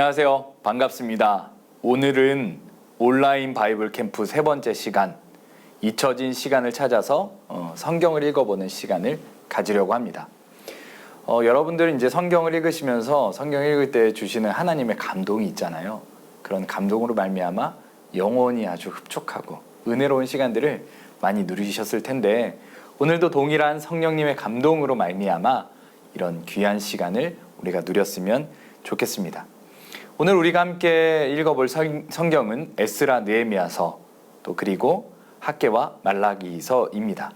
안녕하세요. 반갑습니다. 오늘은 온라인 바이블 캠프 세 번째 시간, 잊혀진 시간을 찾아서 성경을 읽어보는 시간을 가지려고 합니다. 여러분들은 이제 성경을 읽으시면서 성경 읽을 때 주시는 하나님의 감동이 있잖아요. 그런 감동으로 말미암아 영혼이 아주 흡족하고 은혜로운 시간들을 많이 누리셨을 텐데, 오늘도 동일한 성령님의 감동으로 말미암아 이런 귀한 시간을 우리가 누렸으면 좋겠습니다. 오늘 우리가 함께 읽어볼 성경은 에스라, 느헤미야서, 또 그리고 학개와 말라기서입니다.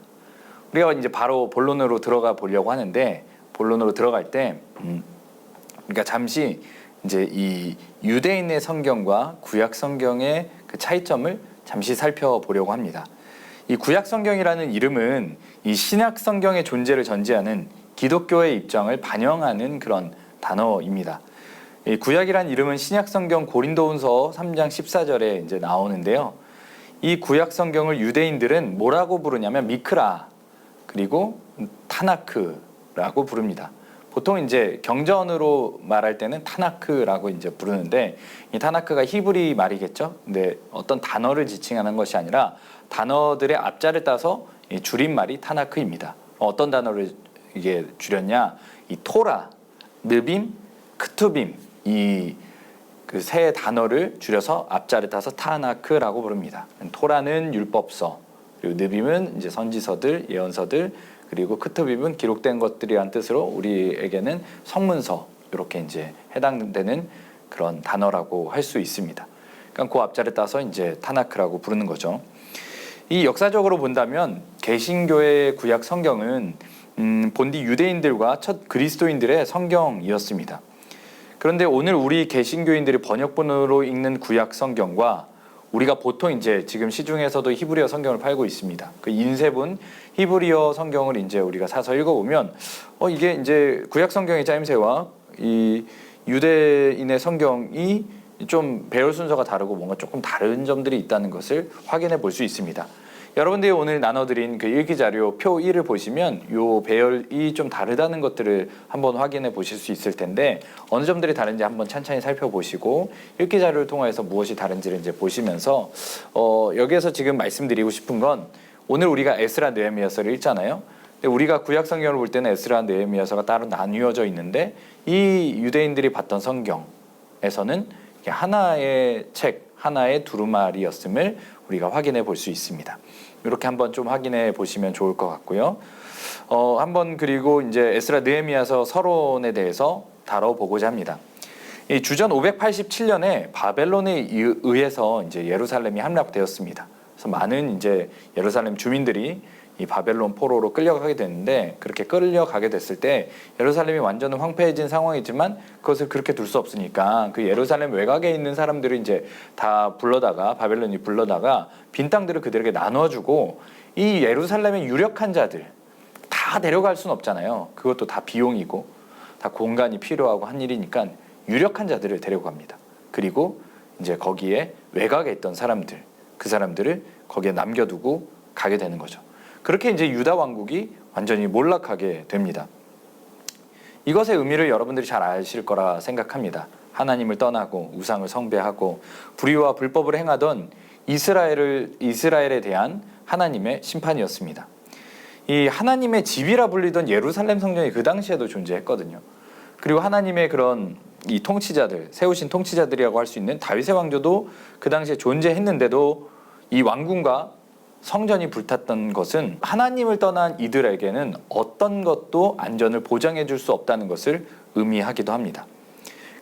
우리가 이제 바로 본론으로 들어가 보려고 하는데, 본론으로 들어갈 때 우리가 잠시 이제 이 유대인의 성경과 구약 성경의 그 차이점을 잠시 살펴보려고 합니다. 이 구약 성경이라는 이름은 이 신약 성경의 존재를 전제하는 기독교의 입장을 반영하는 그런 단어입니다. 이 구약이란 이름은 신약 성경 고린도후서 3장 14절에 이제 나오는데요. 이 구약 성경을 유대인들은 뭐라고 부르냐면 미크라, 그리고 타나크라고 부릅니다. 보통 이제 경전으로 말할 때는 타나크라고 이제 부르는데, 이 타나크가 히브리 말이겠죠. 근데 어떤 단어를 지칭하는 것이 아니라 단어들의 앞자를 따서 이 줄임말이 타나크입니다. 어떤 단어를 이게 줄였냐? 이 토라, 느빔, 크투빔, 이 그 세 단어를 줄여서 앞자를 따서 타나크라고 부릅니다. 토라는 율법서, 그리고 느빔은 이제 선지서들, 예언서들, 그리고 크투빔은 기록된 것들이란 뜻으로 우리에게는 성문서, 이렇게 이제 해당되는 그런 단어라고 할 수 있습니다. 그러니까 그 앞자를 따서 이제 타나크라고 부르는 거죠. 이 역사적으로 본다면 개신교의 구약 성경은 본디 유대인들과 첫 그리스도인들의 성경이었습니다. 그런데 오늘 우리 개신교인들이 번역본으로 읽는 구약 성경과 우리가 보통 이제 지금 시중에서도 히브리어 성경을 팔고 있습니다. 그 인쇄본 히브리어 성경을 이제 우리가 사서 읽어보면 이게 이제 구약 성경의 짜임새와 이 유대인의 성경이 좀 배열 순서가 다르고 뭔가 조금 다른 점들이 있다는 것을 확인해 볼 수 있습니다. 여러분들이 오늘 나눠드린 그 일기자료 표 1을 보시면 요 배열이 좀 다르다는 것들을 한번 확인해 보실 수 있을 텐데, 어느 점들이 다른지 한번 찬찬히 살펴보시고 일기자료를 통해서 무엇이 다른지를 이제 보시면서 여기에서 지금 말씀드리고 싶은 건, 오늘 우리가 에스라, 느헤미야서를 읽잖아요. 근데 우리가 구약 성경을 볼 때는 에스라, 느헤미야서가 따로 나뉘어져 있는데, 이 유대인들이 봤던 성경에서는 하나의 책, 하나의 두루마리였음을 우리가 확인해 볼 수 있습니다. 이렇게 한번 좀 확인해 보시면 좋을 것 같고요. 한번 그리고 이제 에스라, 느헤미야서 서론에 대해서 다뤄보고자 합니다. 이 주전 587년에 바벨론에 의해서 이제 예루살렘이 함락되었습니다. 그래서 많은 이제 예루살렘 주민들이 이 바벨론 포로로 끌려가게 됐는데, 그렇게 끌려가게 됐을 때 예루살렘이 완전 황폐해진 상황이지만 그것을 그렇게 둘 수 없으니까 그 예루살렘 외곽에 있는 사람들을 이제 다 불러다가, 바벨론이 불러다가 빈 땅들을 그들에게 나눠주고, 이 예루살렘의 유력한 자들 다 데려갈 수는 없잖아요. 그것도 다 비용이고 다 공간이 필요하고 한 일이니까 유력한 자들을 데려갑니다. 그리고 이제 거기에 외곽에 있던 사람들, 그 사람들을 거기에 남겨두고 가게 되는 거죠. 그렇게 이제 유다 왕국이 완전히 몰락하게 됩니다. 이것의 의미를 여러분들이 잘 아실 거라 생각합니다. 하나님을 떠나고 우상을 숭배하고 불의와 불법을 행하던 이스라엘에 대한 하나님의 심판이었습니다. 이 하나님의 집이라 불리던 예루살렘 성전이 그 당시에도 존재했거든요. 그리고 하나님의 그런 이 통치자들, 세우신 통치자들이라고 할 수 있는 다윗의 왕조도 그 당시에 존재했는데도 이 왕궁과 성전이 불탔던 것은 하나님을 떠난 이들에게는 어떤 것도 안전을 보장해 줄 수 없다는 것을 의미하기도 합니다.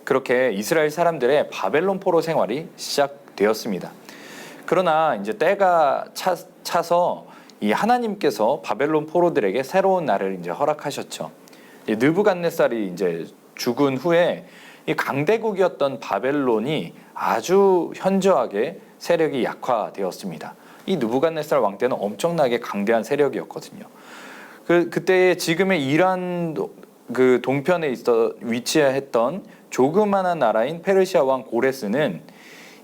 그렇게 이스라엘 사람들의 바벨론 포로 생활이 시작되었습니다. 그러나 이제 때가 차서 이 하나님께서 바벨론 포로들에게 새로운 날을 이제 허락하셨죠. 느부갓네살이 이제 죽은 후에 이 강대국이었던 바벨론이 아주 현저하게 세력이 약화되었습니다. 이 느부갓네살 왕 때는 엄청나게 강대한 세력이었거든요. 그때 지금의 이란 그 동편에 위치했던 조그마한 나라인 페르시아 왕 고레스는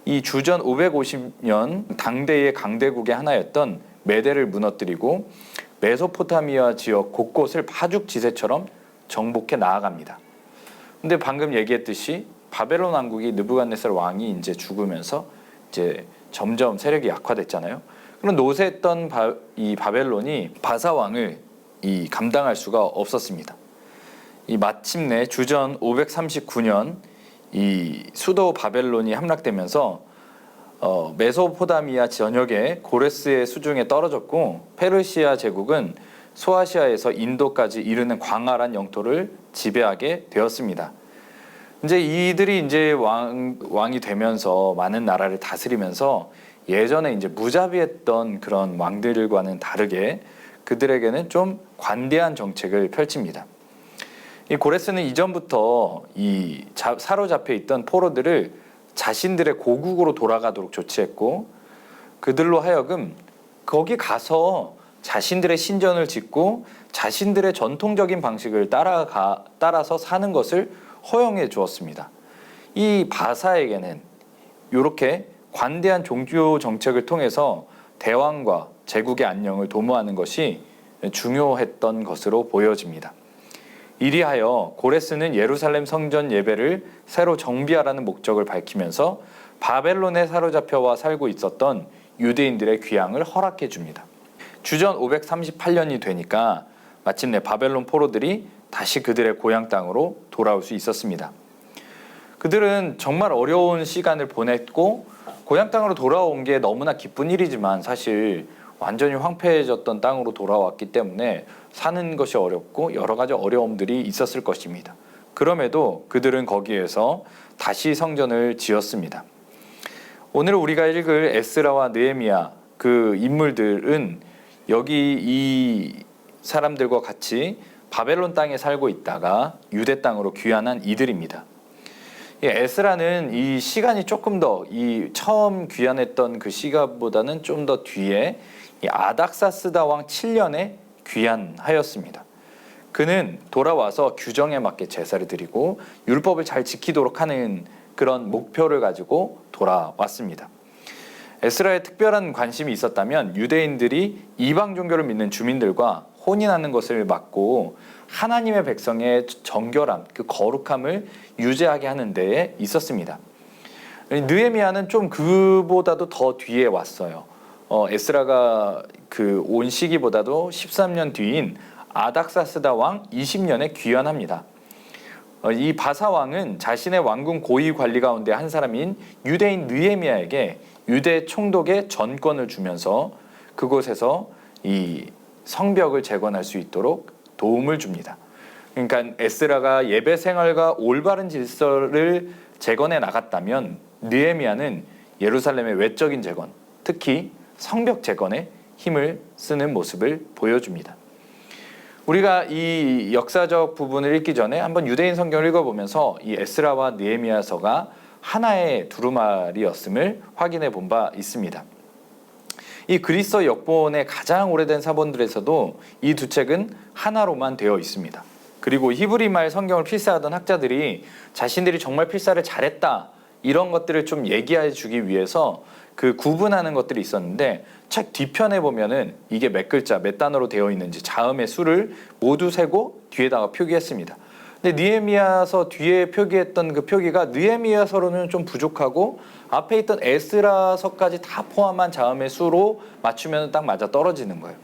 이 주전 550년 당대의 강대국의 하나였던 메대를 무너뜨리고 메소포타미아 지역 곳곳을 파죽지세처럼 정복해 나아갑니다. 근데 방금 얘기했듯이 바벨론 왕국이 느부갓네살 왕이 이제 죽으면서 이제 점점 세력이 약화됐잖아요. 그런 노쇠했던 이 바벨론이 바사 왕을 감당할 수가 없었습니다. 마침내 주전 539년 이 수도 바벨론이 함락되면서 메소포타미아 전역의 고레스의 수중에 떨어졌고, 페르시아 제국은 소아시아에서 인도까지 이르는 광활한 영토를 지배하게 되었습니다. 이제 이들이 이제 왕이 되면서 많은 나라를 다스리면서 예전에 이제 무자비했던 그런 왕들과는 다르게 그들에게는 좀 관대한 정책을 펼칩니다. 이 고레스는 이전부터 사로잡혀 있던 포로들을 자신들의 고국으로 돌아가도록 조치했고, 그들로 하여금 거기 가서 자신들의 신전을 짓고 자신들의 전통적인 방식을 따라서 사는 것을 허용해 주었습니다. 이 바사에게는 이렇게 관대한 종교 정책을 통해서 대왕과 제국의 안녕을 도모하는 것이 중요했던 것으로 보여집니다. 이리하여 고레스는 예루살렘 성전 예배를 새로 정비하라는 목적을 밝히면서 바벨론에 사로잡혀와 살고 있었던 유대인들의 귀향을 허락해 줍니다. 주전 538년이 되니까 마침내 바벨론 포로들이 다시 그들의 고향 땅으로 돌아올 수 있었습니다. 그들은 정말 어려운 시간을 보냈고 고향 땅으로 돌아온 게 너무나 기쁜 일이지만 사실 완전히 황폐해졌던 땅으로 돌아왔기 때문에 사는 것이 어렵고 여러 가지 어려움들이 있었을 것입니다. 그럼에도 그들은 거기에서 다시 성전을 지었습니다. 오늘 우리가 읽을 에스라와 느헤미야 그 인물들은 여기 이 사람들과 같이 바벨론 땅에 살고 있다가 유대 땅으로 귀환한 이들입니다. 에스라는 이 시간이 조금 더 처음 귀환했던 그 시간보다는 좀 더 뒤에 아닥사스다 왕 7년에 귀환하였습니다. 그는 돌아와서 규정에 맞게 제사를 드리고 율법을 잘 지키도록 하는 그런 목표를 가지고 돌아왔습니다. 에스라의 특별한 관심이 있었다면 유대인들이 이방 종교를 믿는 주민들과 혼인하는 것을 막고 하나님의 백성의 정결함, 그 거룩함을 유지하게 하는 데에 있었습니다. 느헤미야는 좀 그보다도 더 뒤에 왔어요. 에스라가 그 온 시기보다도 13년 뒤인 아닥사스다 왕 20년에 귀환합니다. 이 바사 왕은 자신의 왕궁 고위 관리 가운데 한 사람인 유대인 느헤미야에게 유대 총독의 전권을 주면서 그곳에서 이 성벽을 재건할 수 있도록 도움을 줍니다. 그러니까 에스라가 예배 생활과 올바른 질서를 재건해 나갔다면 느헤미야는 예루살렘의 외적인 재건, 특히 성벽 재건에 힘을 쓰는 모습을 보여줍니다. 우리가 이 역사적 부분을 읽기 전에 한번 유대인 성경을 읽어보면서 이 에스라와 느헤미야서가 하나의 두루마리였음을 확인해 본 바 있습니다. 이 그리스도 역본의 가장 오래된 사본들에서도 이 두 책은 하나로만 되어 있습니다. 그리고 히브리말 성경을 필사하던 학자들이 자신들이 정말 필사를 잘했다 이런 것들을 좀 얘기해 주기 위해서 그 구분하는 것들이 있었는데 책 뒤편에 보면은 이게 몇 글자 몇 단어로 되어 있는지 자음의 수를 모두 세고 뒤에다가 표기했습니다. 근데 느헤미야서 뒤에 표기했던 그 표기가 느헤미야서로는 좀 부족하고 앞에 있던 에스라서까지 다 포함한 자음의 수로 맞추면 딱 맞아 떨어지는 거예요.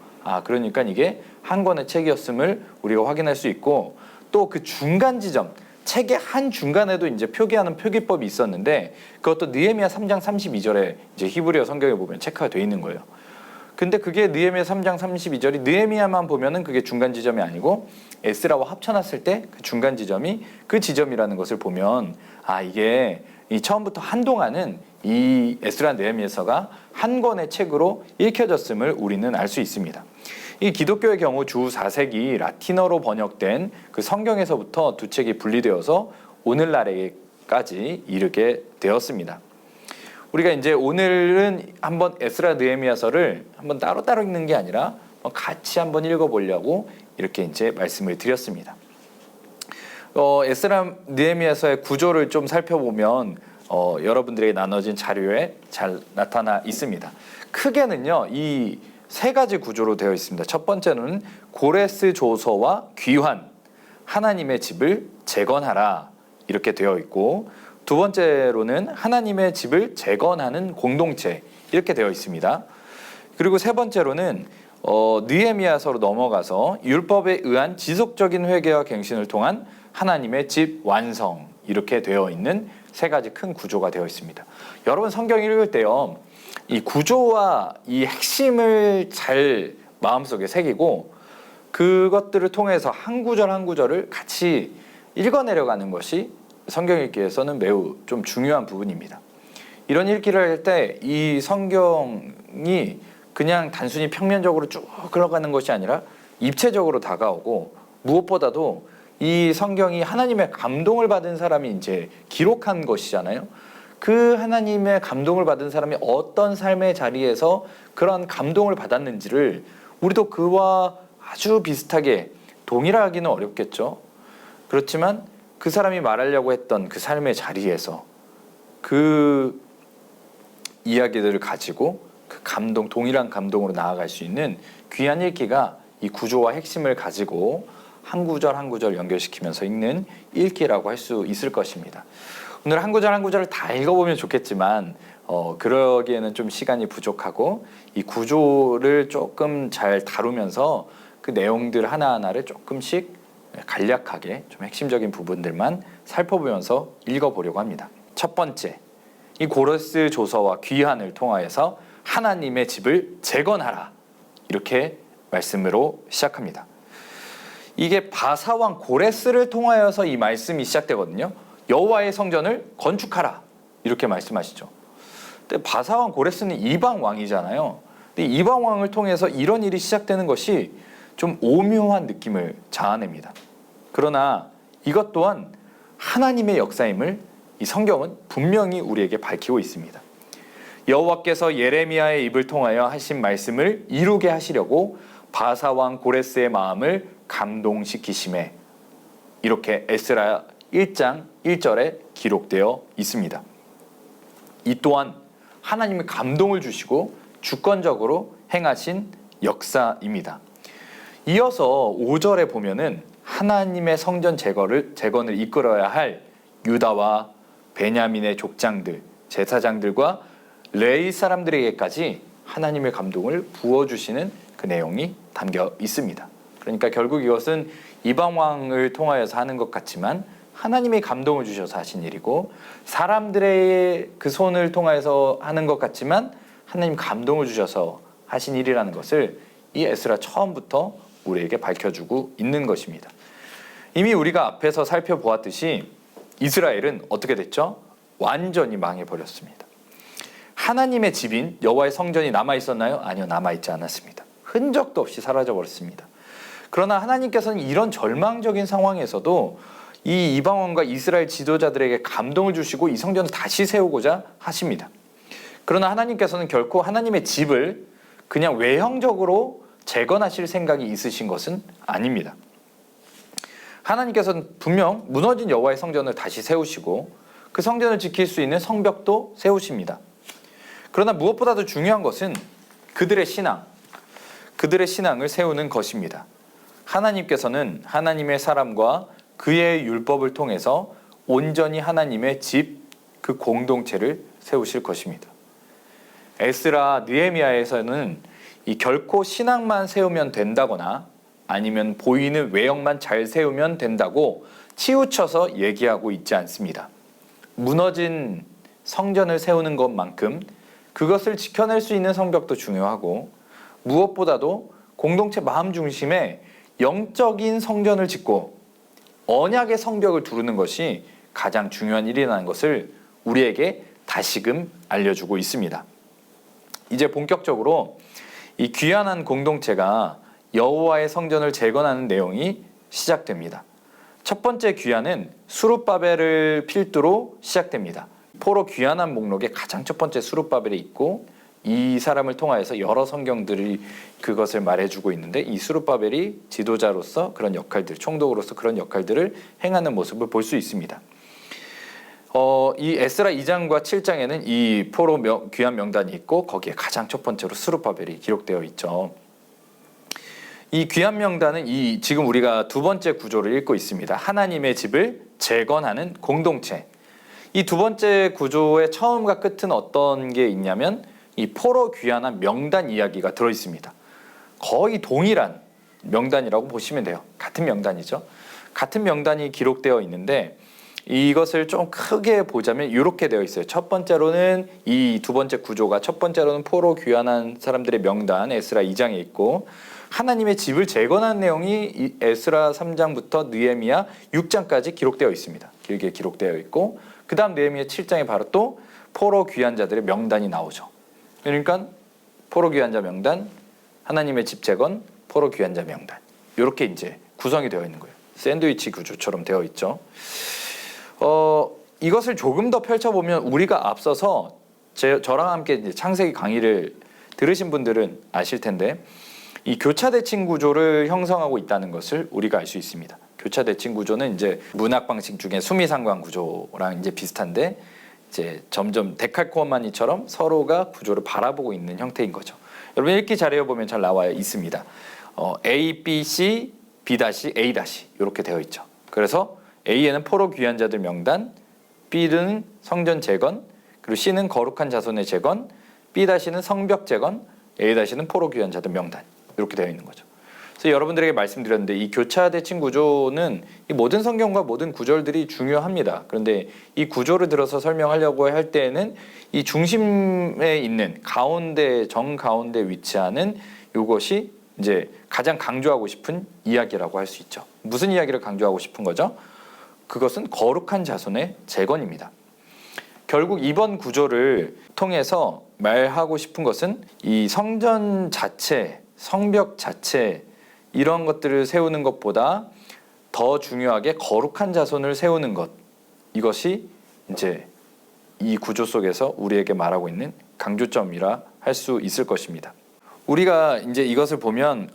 그러니까 이게 한 권의 책이었음을 우리가 확인할 수 있고, 또 그 중간 지점, 책의 한 중간에도 이제 표기하는 표기법이 있었는데 그것도 느헤미야 3장 32절에 이제 히브리어 성경에 보면 체크가 되어 있는 거예요. 근데 그게 느헤미야 3장 32절이 느헤미야만 보면은 그게 중간 지점이 아니고 에스라와 합쳐놨을 때 그 중간 지점이 그 지점이라는 것을 보면 이게 이 처음부터 한동안은 이 에스라 느헤미야서가 한 권의 책으로 읽혀졌음을 우리는 알 수 있습니다. 이 기독교의 경우 주 4세기 라틴어로 번역된 그 성경에서부터 두 책이 분리되어서 오늘날에까지 이르게 되었습니다. 우리가 이제 오늘은 한번 에스라 느헤미야서를 한번 따로따로 읽는 게 아니라 같이 한번 읽어보려고 이렇게 이제 말씀을 드렸습니다. 에스라 느헤미야서의 구조를 좀 살펴보면 여러분들에게 나눠진 자료에 잘 나타나 있습니다. 크게는요, 이 세 가지 구조로 되어 있습니다. 첫 번째는 고레스 조서와 귀환, 하나님의 집을 재건하라 이렇게 되어 있고, 두 번째로는 하나님의 집을 재건하는 공동체 이렇게 되어 있습니다. 그리고 세 번째로는 느헤미야서로 넘어가서 율법에 의한 지속적인 회개와 갱신을 통한 하나님의 집 완성 이렇게 되어 있는 세 가지 큰 구조가 되어 있습니다. 여러분 성경 읽을 때요, 이 구조와 이 핵심을 잘 마음속에 새기고 그것들을 통해서 한 구절 한 구절을 같이 읽어내려가는 것이 성경 읽기에서는 매우 좀 중요한 부분입니다. 이런 읽기를 할 때 이 성경이 그냥 단순히 평면적으로 쭉 흘러가는 것이 아니라 입체적으로 다가오고, 무엇보다도 이 성경이 하나님의 감동을 받은 사람이 이제 기록한 것이잖아요. 그 하나님의 감동을 받은 사람이 어떤 삶의 자리에서 그런 감동을 받았는지를 우리도 그와 아주 비슷하게 동일하기는 어렵겠죠. 그렇지만 그 사람이 말하려고 했던 그 삶의 자리에서 그 이야기들을 가지고 그 감동, 동일한 감동으로 나아갈 수 있는 귀한 읽기가 이 구조와 핵심을 가지고 한 구절 한 구절 연결시키면서 읽는 읽기라고 할 수 있을 것입니다. 오늘 한 구절 한 구절을 다 읽어보면 좋겠지만 그러기에는 좀 시간이 부족하고 이 구조를 조금 잘 다루면서 그 내용들 하나하나를 조금씩 간략하게 좀 핵심적인 부분들만 살펴보면서 읽어보려고 합니다. 첫 번째, 이 고레스 조서와 귀환을 통하여서 하나님의 집을 재건하라 이렇게 말씀으로 시작합니다. 이게 바사왕 고레스를 통하여서 이 말씀이 시작되거든요. 여호와의 성전을 건축하라 이렇게 말씀하시죠. 근데 바사왕 고레스는 이방 왕이잖아요. 근데 이방 왕을 통해서 이런 일이 시작되는 것이 좀 오묘한 느낌을 자아냅니다. 그러나 이것 또한 하나님의 역사임을 이 성경은 분명히 우리에게 밝히고 있습니다. 여호와께서 예레미야의 입을 통하여 하신 말씀을 이루게 하시려고 바사왕 고레스의 마음을 감동시키심에 이렇게 에스라 1장 1절에 기록되어 있습니다. 이 또한 하나님의 감동을 주시고 주권적으로 행하신 역사입니다. 이어서 5절에 보면은 하나님의 성전 재건을 이끌어야 할 유다와 베냐민의 족장들, 제사장들과 레위 사람들에게까지 하나님의 감동을 부어주시는 그 내용이 담겨 있습니다. 그러니까 결국 이것은 이방 왕을 통하여서 하는 것 같지만 하나님이 감동을 주셔서 하신 일이고, 사람들의 그 손을 통해서 하는 것 같지만 하나님 감동을 주셔서 하신 일이라는 것을 이 에스라 처음부터 우리에게 밝혀주고 있는 것입니다. 이미 우리가 앞에서 살펴보았듯이 이스라엘은 어떻게 됐죠? 완전히 망해버렸습니다. 하나님의 집인 여호와의 성전이 남아있었나요? 아니요, 남아있지 않았습니다. 흔적도 없이 사라져버렸습니다. 그러나 하나님께서는 이런 절망적인 상황에서도 이 이방원과 이스라엘 지도자들에게 감동을 주시고 이 성전을 다시 세우고자 하십니다. 그러나 하나님께서는 결코 하나님의 집을 그냥 외형적으로 재건하실 생각이 있으신 것은 아닙니다. 하나님께서는 분명 무너진 여호와의 성전을 다시 세우시고 그 성전을 지킬 수 있는 성벽도 세우십니다. 그러나 무엇보다도 중요한 것은 그들의 신앙을 세우는 것입니다. 하나님께서는 하나님의 사람과 그의 율법을 통해서 온전히 하나님의 집, 그 공동체를 세우실 것입니다. 에스라, 느헤미야에서는 이 결코 신앙만 세우면 된다거나 아니면 보이는 외형만 잘 세우면 된다고 치우쳐서 얘기하고 있지 않습니다. 무너진 성전을 세우는 것만큼 그것을 지켜낼 수 있는 성벽도 중요하고, 무엇보다도 공동체 마음 중심에 영적인 성전을 짓고 언약의 성벽을 두르는 것이 가장 중요한 일이라는 것을 우리에게 다시금 알려주고 있습니다. 이제 본격적으로 이 귀환한 공동체가 여호와의 성전을 재건하는 내용이 시작됩니다. 첫 번째 귀환은 스룹바벨을 필두로 시작됩니다. 포로 귀환한 목록에 가장 첫 번째 스룹바벨이 있고, 이 사람을 통하여서 여러 성경들이 그것을 말해주고 있는데, 이 스룹바벨이 지도자로서 그런 역할들, 총독으로서 그런 역할들을 행하는 모습을 볼 수 있습니다. 이 에스라 2장과 7장에는 이 포로 귀환 명단이 있고 거기에 가장 첫 번째로 스룹바벨이 기록되어 있죠. 이 귀환 명단은 지금 우리가 두 번째 구조를 읽고 있습니다. 하나님의 집을 재건하는 공동체. 이 두 번째 구조의 처음과 끝은 어떤 게 있냐면 이 포로 귀환한 명단 이야기가 들어 있습니다. 거의 동일한 명단이라고 보시면 돼요. 같은 명단이죠. 같은 명단이 기록되어 있는데 이것을 좀 크게 보자면 이렇게 되어 있어요. 첫 번째로는 이 두 번째 구조가 첫 번째로는 포로 귀환한 사람들의 명단 에스라 2장에 있고 하나님의 집을 재건한 내용이 이 에스라 3장부터 느헤미야 6장까지 기록되어 있습니다. 길게 기록되어 있고 그 다음 느헤미야 7장에 바로 또 포로 귀환 자들의 명단이 나오죠. 그러니까 포로 귀환자 명단, 하나님의 집 재건, 포로 귀환자 명단 이렇게 이제 구성이 되어 있는 거예요. 샌드위치 구조처럼 되어 있죠. 이것을 조금 더 펼쳐보면 우리가 앞서서 저랑 함께 이제 창세기 강의를 들으신 분들은 아실 텐데 이 교차대칭 구조를 형성하고 있다는 것을 우리가 알 수 있습니다. 교차대칭 구조는 이제 문학 방식 중에 수미상관 구조랑 이제 비슷한데 이제 점점 데칼코마니처럼 서로가 구조를 바라보고 있는 형태인 거죠. 여러분 읽기 자료에 보면 잘 나와 있습니다. A, B, C, B-A- 이렇게 되어 있죠. 그래서 A에는 포로 귀환 자들 명단, B는 성전 재건, 그리고 C는 거룩한 자손의 재건, B-는 성벽 재건, A-는 포로 귀환 자들 명단 이렇게 되어 있는 거죠. 그래서 여러분들에게 말씀드렸는데 이 교차대칭 구조는 이 모든 성경과 모든 구절들이 중요합니다. 그런데 이 구조를 들어서 설명하려고 할 때에는 이 중심에 있는 가운데 정가운데 위치하는 이것이 이제 가장 강조하고 싶은 이야기라고 할 수 있죠. 무슨 이야기를 강조하고 싶은 거죠? 그것은 거룩한 자손의 재건입니다. 결국 이번 구조를 통해서 말하고 싶은 것은 이 성전 자체, 성벽 자체 이런 것들을 세우는 것보다 더 중요하게 거룩한 자손을 세우는 것, 이것이 이제 이 구조 속에서 우리에게 말하고 있는 강조점이라 할 수 있을 것입니다. 우리가 이제 이것을 보면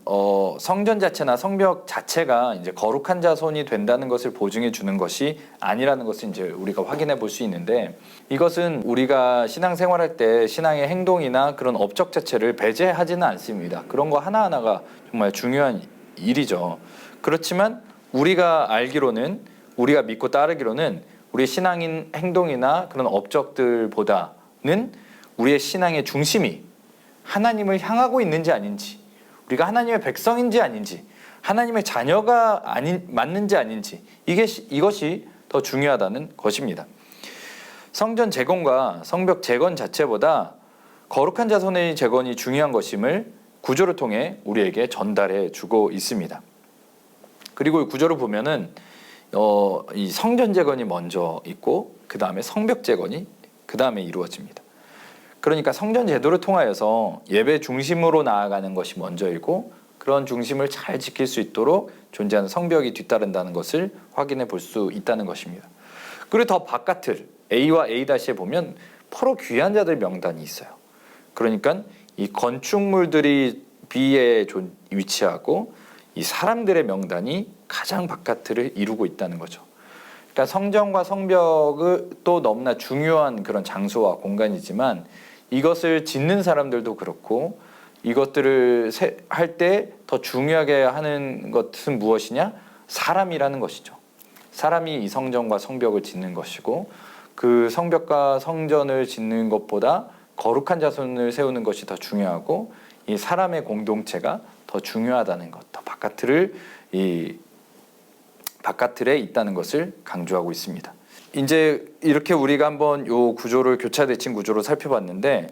성전 자체나 성벽 자체가 이제 거룩한 자손이 된다는 것을 보증해 주는 것이 아니라는 것을 이제 우리가 확인해 볼 수 있는데 이것은 우리가 신앙생활할 때 신앙의 행동이나 그런 업적 자체를 배제하지는 않습니다. 그런 거 하나하나가 정말 중요한 일이죠. 그렇지만 우리가 알기로는 우리가 믿고 따르기로는 우리 신앙인 행동이나 그런 업적들보다는 우리의 신앙의 중심이 하나님을 향하고 있는지 아닌지, 우리가 하나님의 백성인지 아닌지, 하나님의 자녀가 맞는지 아닌지 이것이 더 중요하다는 것입니다. 성전 재건과 성벽 재건 자체보다 거룩한 자손의 재건이 중요한 것임을 구조를 통해 우리에게 전달해 주고 있습니다. 그리고 구조를 보면은 이 성전 재건이 먼저 있고 그 다음에 성벽 재건이 그 다음에 이루어집니다. 그러니까 성전 제도를 통하여서 예배 중심으로 나아가는 것이 먼저이고 그런 중심을 잘 지킬 수 있도록 존재하는 성벽이 뒤따른다는 것을 확인해 볼 수 있다는 것입니다. 그리고 더 바깥을 A와 A-에 보면 포로 귀한 자들 명단이 있어요. 그러니까 이 건축물들이 B에 위치하고 이 사람들의 명단이 가장 바깥을 이루고 있다는 거죠. 그러니까 성전과 성벽은 또 너무나 중요한 그런 장소와 공간이지만 이것을 짓는 사람들도 그렇고 이것들을 할 때 더 중요하게 하는 것은 무엇이냐? 사람이라는 것이죠. 사람이 이 성전과 성벽을 짓는 것이고 그 성벽과 성전을 짓는 것보다 거룩한 자손을 세우는 것이 더 중요하고 이 사람의 공동체가 더 중요하다는 것, 더 바깥틀에 있다는 것을 강조하고 있습니다. 이제 이렇게 우리가 한번 요 구조를 교차대칭 구조로 살펴봤는데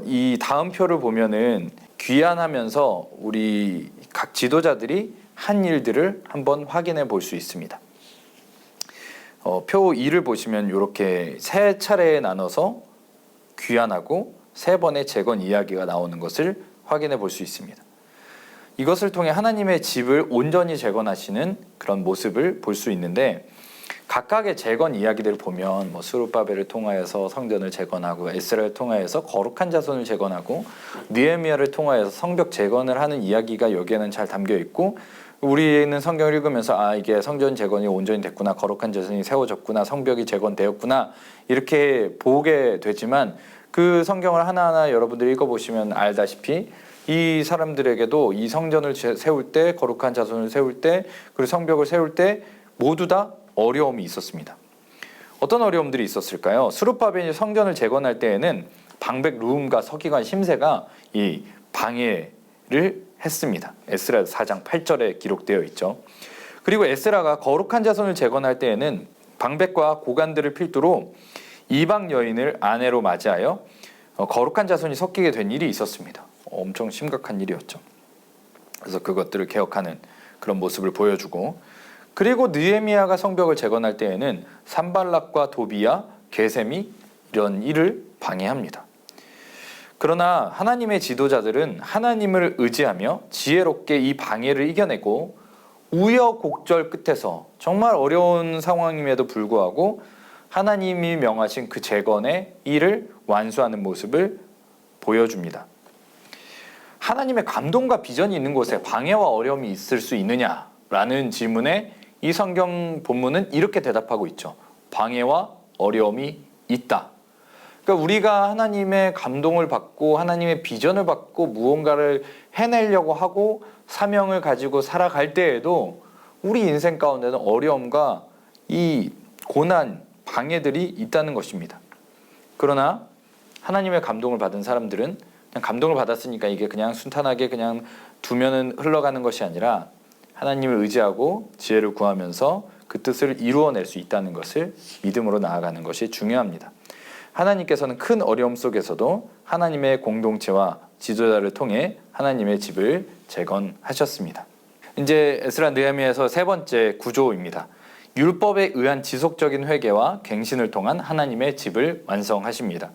이 다음 표를 보면은 귀환하면서 우리 각 지도자들이 한 일들을 한번 확인해 볼 수 있습니다. 표 2를 보시면 이렇게 세 차례에 나눠서 귀환하고 세 번의 재건 이야기가 나오는 것을 확인해 볼 수 있습니다. 이것을 통해 하나님의 집을 온전히 재건하시는 그런 모습을 볼 수 있는데 각각의 재건 이야기들을 보면 스룹바벨을 통하여서 성전을 재건하고 에스라를 통하여서 거룩한 자손을 재건하고 느헤미야를 통하여서 성벽 재건을 하는 이야기가 여기에는 잘 담겨 있고 우리는 성경을 읽으면서 이게 성전 재건이 온전히 됐구나, 거룩한 자손이 세워졌구나, 성벽이 재건되었구나 이렇게 보게 되지만 그 성경을 하나하나 여러분들이 읽어보시면 알다시피 이 사람들에게도 이 성전을 세울 때, 거룩한 자손을 세울 때, 그리고 성벽을 세울 때 모두 다 어려움이 있었습니다. 어떤 어려움들이 있었을까요? 스룹바벨이 성전을 재건할 때에는 방백 르훔과 서기관 심세가 이 방해를 했습니다. 에스라 4장 8절에 기록되어 있죠. 그리고 에스라가 거룩한 자손을 재건할 때에는 방백과 고관들을 필두로 이방 여인을 아내로 맞이하여 거룩한 자손이 섞이게 된 일이 있었습니다. 엄청 심각한 일이었죠. 그래서 그것들을 개혁하는 그런 모습을 보여주고, 그리고 느헤미야가 성벽을 재건할 때에는 산발락과 도비야, 게셈이 이런 일을 방해합니다. 그러나 하나님의 지도자들은 하나님을 의지하며 지혜롭게 이 방해를 이겨내고 우여곡절 끝에서 정말 어려운 상황임에도 불구하고 하나님이 명하신 그 재건의 일을 완수하는 모습을 보여줍니다. 하나님의 감동과 비전이 있는 곳에 방해와 어려움이 있을 수 있느냐라는 질문에 이 성경 본문은 이렇게 대답하고 있죠. 방해와 어려움이 있다. 그러니까 우리가 하나님의 감동을 받고 하나님의 비전을 받고 무언가를 해내려고 하고 사명을 가지고 살아갈 때에도 우리 인생 가운데는 어려움과 이 고난, 방해들이 있다는 것입니다. 그러나 하나님의 감동을 받은 사람들은 그냥 감동을 받았으니까 이게 그냥 순탄하게 그냥 두면은 흘러가는 것이 아니라 하나님을 의지하고 지혜를 구하면서 그 뜻을 이루어낼 수 있다는 것을 믿음으로 나아가는 것이 중요합니다. 하나님께서는 큰 어려움 속에서도 하나님의 공동체와 지도자를 통해 하나님의 집을 재건하셨습니다. 이제 에스라 느헤미야에서 세 번째 구조입니다. 율법에 의한 지속적인 회개와 갱신을 통한 하나님의 집을 완성하십니다.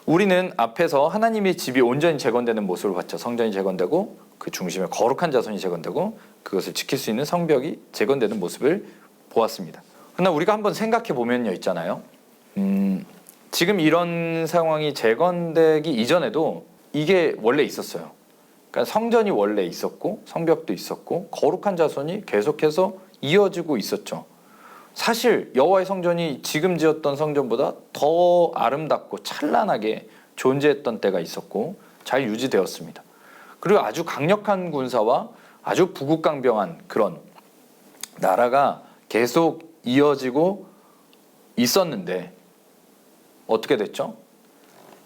우리는 앞에서 하나님의 집이 온전히 재건되는 모습을 봤죠. 성전이 재건되고 그 중심에 거룩한 자손이 재건되고 그것을 지킬 수 있는 성벽이 재건되는 모습을 보았습니다. 그러나 우리가 한번 생각해 보면요, 있잖아요. 지금 이런 상황이 재건되기 이전에도 이게 원래 있었어요. 그러니까 성전이 원래 있었고 성벽도 있었고 거룩한 자손이 계속해서 이어지고 있었죠. 사실 여호와의 성전이 지금 지었던 성전보다 더 아름답고 찬란하게 존재했던 때가 있었고 잘 유지되었습니다. 그리고 아주 강력한 군사와 아주 부국강병한 그런 나라가 계속 이어지고 있었는데 어떻게 됐죠?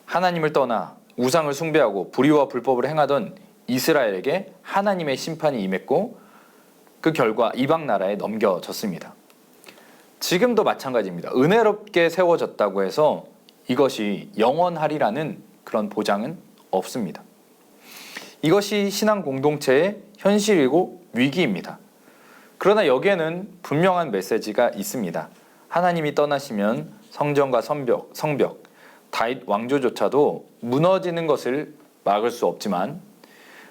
하나님을 떠나 우상을 숭배하고 불의와 불법을 행하던 이스라엘에게 하나님의 심판이 임했고 그 결과 이방 나라에 넘겨졌습니다. 지금도 마찬가지입니다. 은혜롭게 세워졌다고 해서 이것이 영원하리라는 그런 보장은 없습니다. 이것이 신앙 공동체의 현실이고 위기입니다. 그러나 여기에는 분명한 메시지가 있습니다. 하나님이 떠나시면 성전과 성벽, 다윗 왕조조차도 무너지는 것을 막을 수 없지만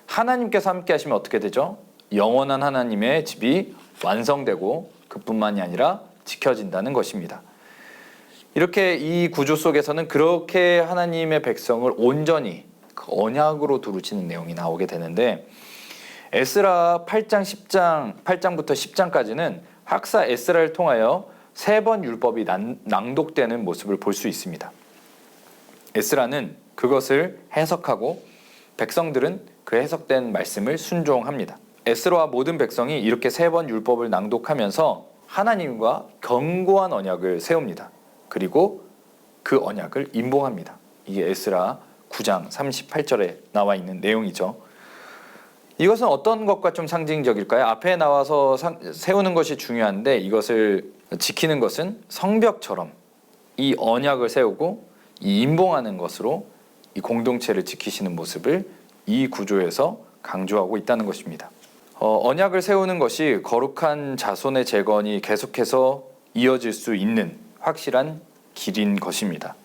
하나님께서 함께 하시면 어떻게 되죠? 영원한 하나님의 집이 완성되고 그뿐만이 아니라 지켜진다는 것입니다. 이렇게 이 구조 속에서는 그렇게 하나님의 백성을 온전히 그 언약으로 두루치는 내용이 나오게 되는데 에스라 8장부터 10장까지는 학사 에스라를 통하여 세 번 율법이 낭독되는 모습을 볼 수 있습니다. 에스라는 그것을 해석하고 백성들은 그 해석된 말씀을 순종합니다. 에스라와 모든 백성이 이렇게 세 번 율법을 낭독하면서 하나님과 견고한 언약을 세웁니다. 그리고 그 언약을 임봉합니다. 이게 에스라 9장 38절에 나와 있는 내용이죠. 이것은 어떤 것과 좀 상징적일까요? 앞에 나와서 세우는 것이 중요한데 이것을 지키는 것은 성벽처럼 이 언약을 세우고 이 임봉하는 것으로 이 공동체를 지키시는 모습을 이 구조에서 강조하고 있다는 것입니다. 언약을 세우는 것이 거룩한 자손의 재건이 계속해서 이어질 수 있는 확실한 길인 것입니다.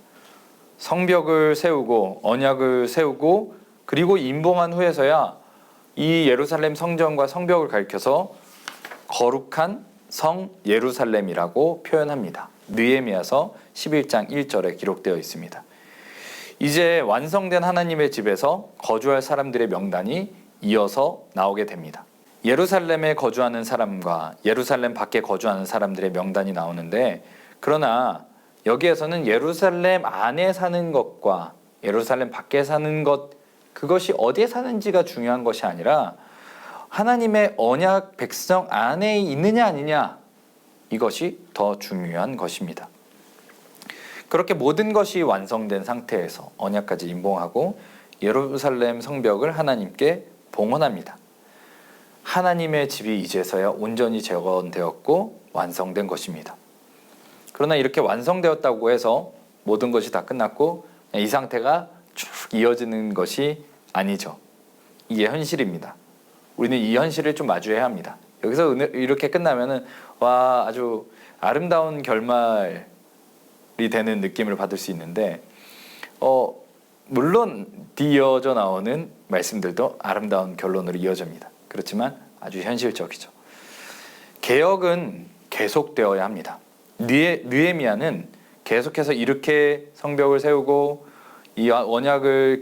성벽을 세우고 언약을 세우고 그리고 임봉한 후에서야 이 예루살렘 성전과 성벽을 가리켜서 거룩한 성 예루살렘이라고 표현합니다. 느헤미야서 11장 1절에 기록되어 있습니다. 이제 완성된 하나님의 집에서 거주할 사람들의 명단이 이어서 나오게 됩니다. 예루살렘에 거주하는 사람과 예루살렘 밖에 거주하는 사람들의 명단이 나오는데 그러나 여기에서는 예루살렘 안에 사는 것과 예루살렘 밖에 사는 것 그것이 어디에 사는지가 중요한 것이 아니라 하나님의 언약 백성 안에 있느냐 아니냐 이것이 더 중요한 것입니다. 그렇게 모든 것이 완성된 상태에서 언약까지 임봉하고 예루살렘 성벽을 하나님께 봉헌합니다. 하나님의 집이 이제서야 온전히 재건되었고 완성된 것입니다. 그러나 이렇게 완성되었다고 해서 모든 것이 다 끝났고 이 상태가 쭉 이어지는 것이 아니죠. 이게 현실입니다. 우리는 이 현실을 좀 마주해야 합니다. 여기서 이렇게 끝나면은 와, 아주 아름다운 결말이 되는 느낌을 받을 수 있는데 물론 뒤이어져 나오는 말씀들도 아름다운 결론으로 이어집니다. 그렇지만 아주 현실적이죠. 개혁은 계속되어야 합니다. 느헤미야는 계속해서 이렇게 성벽을 세우고 이 언약을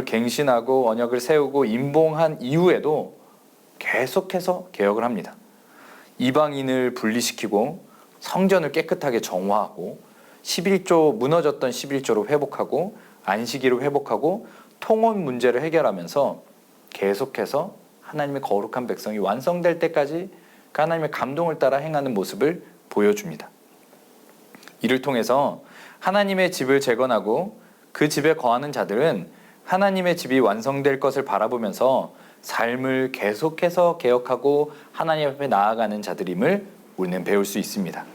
갱신하고 언약을 세우고 임봉한 이후에도 계속해서 개혁을 합니다. 이방인을 분리시키고 성전을 깨끗하게 정화하고 무너졌던 11조로 회복하고 안식일을 회복하고 통혼 문제를 해결하면서 계속해서 하나님의 거룩한 백성이 완성될 때까지 그 하나님의 감동을 따라 행하는 모습을 보여줍니다. 이를 통해서 하나님의 집을 재건하고 그 집에 거하는 자들은 하나님의 집이 완성될 것을 바라보면서 삶을 계속해서 개혁하고 하나님 앞에 나아가는 자들임을 우리는 배울 수 있습니다.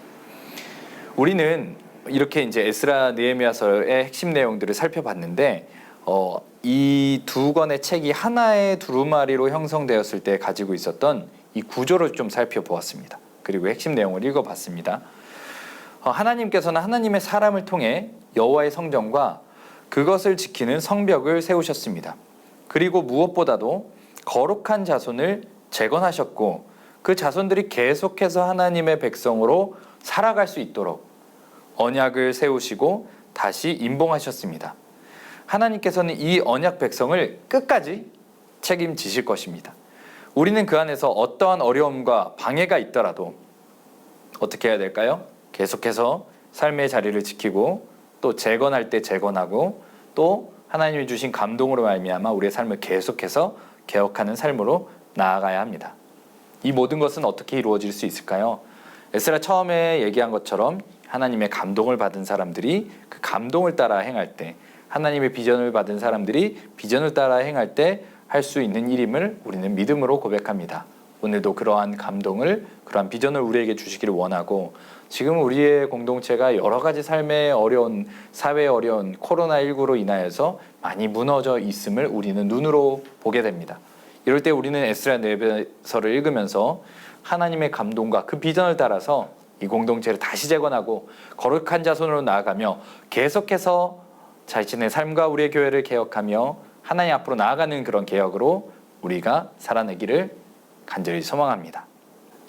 우리는 이렇게 이제 에스라 느헤미야서의 핵심 내용들을 살펴봤는데 이 두 권의 책이 하나의 두루마리로 형성되었을 때 가지고 있었던 이 구조를 좀 살펴보았습니다. 그리고 핵심 내용을 읽어봤습니다. 하나님께서는 하나님의 사람을 통해 여호와의 성전과 그것을 지키는 성벽을 세우셨습니다. 그리고 무엇보다도 거룩한 자손을 재건하셨고 그 자손들이 계속해서 하나님의 백성으로 살아갈 수 있도록 언약을 세우시고 다시 임봉하셨습니다. 하나님께서는 이 언약 백성을 끝까지 책임지실 것입니다. 우리는 그 안에서 어떠한 어려움과 방해가 있더라도 어떻게 해야 될까요? 계속해서 삶의 자리를 지키고 또 재건할 때 재건하고 또 하나님이 주신 감동으로 말미암아 우리의 삶을 계속해서 개혁하는 삶으로 나아가야 합니다. 이 모든 것은 어떻게 이루어질 수 있을까요? 에스라 처음에 얘기한 것처럼 하나님의 감동을 받은 사람들이 그 감동을 따라 행할 때, 하나님의 비전을 받은 사람들이 비전을 따라 행할 때 할 수 있는 일임을 우리는 믿음으로 고백합니다. 오늘도 그러한 감동을, 그러한 비전을 우리에게 주시기를 원하고, 지금 우리의 공동체가 여러 가지 삶의 어려운, 사회의 어려운 코로나19로 인하여서 많이 무너져 있음을 우리는 눈으로 보게 됩니다. 이럴 때 우리는 에스라 느헤미야서를 읽으면서 하나님의 감동과 그 비전을 따라서 이 공동체를 다시 재건하고 거룩한 자손으로 나아가며 계속해서 자신의 삶과 우리의 교회를 개혁하며 하나님 앞으로 나아가는 그런 개혁으로 우리가 살아내기를 간절히 소망합니다.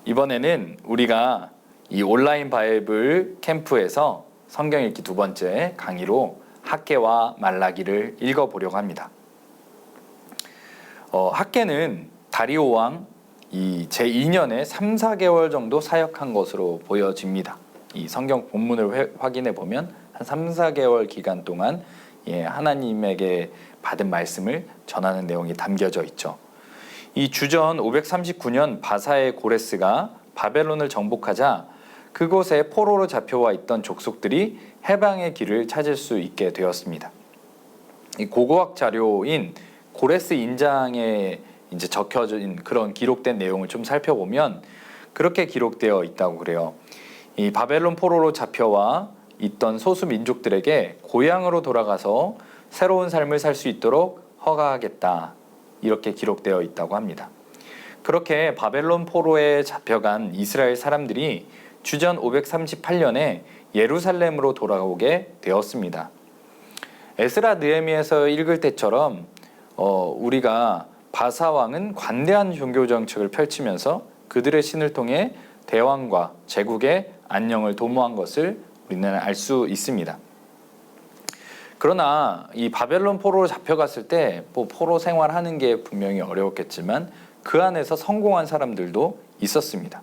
이번에는 우리가 이 온라인 바이블 캠프에서 성경 읽기 두 번째 강의로 학개와 말라기를 읽어보려고 합니다. 학개는 다리오 왕 이 제2년에 3, 4개월 정도 사역한 것으로 보여집니다. 이 성경 본문을 확인해 보면 한 3, 4개월 기간 동안 하나님에게 받은 말씀을 전하는 내용이 담겨져 있죠. 이 주전 539년 바사의 고레스가 바벨론을 정복하자 그곳에 포로로 잡혀와 있던 족속들이 해방의 길을 찾을 수 있게 되었습니다. 이 고고학 자료인 고레스 인장에 이제 적혀진 그런 기록된 내용을 좀 살펴보면 그렇게 기록되어 있다고 그래요. 이 바벨론 포로로 잡혀와 있던 소수 민족들에게 고향으로 돌아가서 새로운 삶을 살 수 있도록 허가하겠다, 이렇게 기록되어 있다고 합니다. 그렇게 바벨론 포로에 잡혀간 이스라엘 사람들이 주전 538년에 예루살렘으로 돌아오게 되었습니다. 에스라 느헤미야서 읽을 때처럼 우리가 바사 왕은 관대한 종교 정책을 펼치면서 그들의 신을 통해 대왕과 제국의 안녕을 도모한 것을 우리는 알 수 있습니다. 그러나 이 바벨론 포로로 잡혀갔을 때 포로 생활하는 게 분명히 어려웠겠지만 그 안에서 성공한 사람들도 있었습니다.